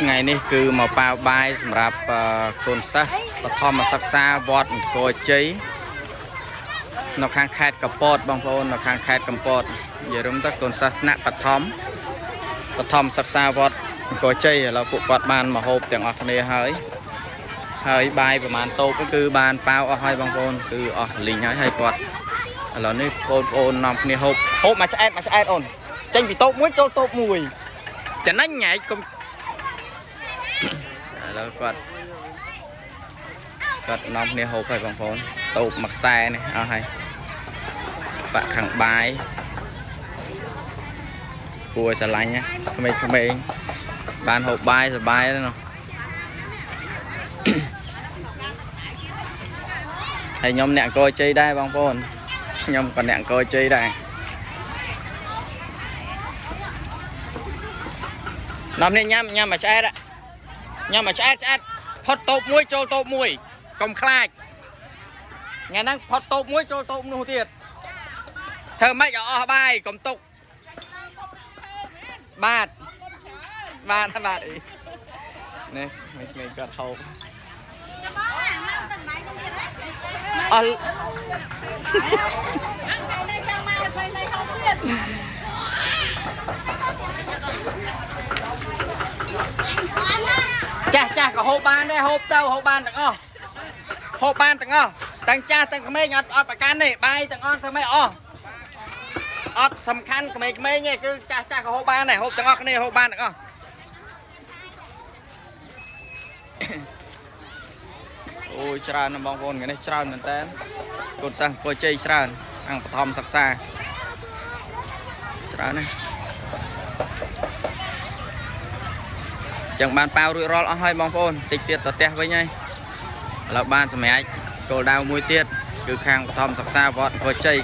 ngàyនេះគឺមកប៉ាវបាយសម្រាប់កូនសិស្សបឋមសិក្សាវត្តអង្គរជ័យនៅខាងខេត្តកំពតបងប្អូននៅខាងខេត្តកំពតនិយាយរួមទៅកូនសិស្សថ្នាក់បឋមសិក្សាវត្តអង្គរជ័យឥឡូវពួកគាត់បានមកហូបទាំងអស់គ្នាហើយបាយប្រហែលតូបគឺបានប៉ាវអស់ហើយបងប្អូនគឺអស់លីងហើយគាត់ឥឡូវនេះបងប្អូននាំគ្នាហូបមកឆ្អែតអូនចេញពីតូបមួយចូលតូបមួយចំណេញញ៉ៃកុំឥឡូវគាត់នាំគ្នាហូបហើយបងប្អូនតូបមួយខ្សែនេះអស់ហើយបាក់ខាងបាយគួរស្រឡាញ់ណាក្មេងបានហូបបាយសប្បាយណាស់ហើយខ្ញុំអ្នកអង្គរជ័យដែរបងប្អូនខ្ញុំក៏អ្នកអង្គរជ័យដែរនាំនេះញ៉ាំមកឆ្អែតផុតតូបមួយចូលតូបមួយកុំខ្លាចថ្ងៃហ្នឹងផុតតូបមួយចូលតូបនោះទៀតធ្វើម៉េចឲ្យអស់បាយកុំទុកបាទអីនេះមិនគាត់ហូបអស់ចាស់ក៏ហូបបានដែរហូបបានទាំងអស់ទាំងចាស់ទាំងក្មេងអត់ប្រកាន់ទេបាយទាំងអស់ធ្វើម៉េចអត់សំខាន់ក្មេងៗទេគឺចាស់ក៏ហូបបានដែរហូបទាំងអស់គ្នាហូបបានទាំងអស់អូយច្រើនណាស់បងប្អូនថ្ងៃនេះច្រើនមែនតើកូនសិស្សអង្គរជ័យច្រើនអង្គបឋមសិក្សាច្រើនណាស់ចឹងបានប៉ាវរួចរាល់អស់ហើយបងប្អូនតិចទៀតទៅផ្ទះវិញហើយឥឡូវបានសម្រាប់គោលដៅមួយទៀតគឺខាងបឋមសិក្សាវត្តអង្គរជ័យ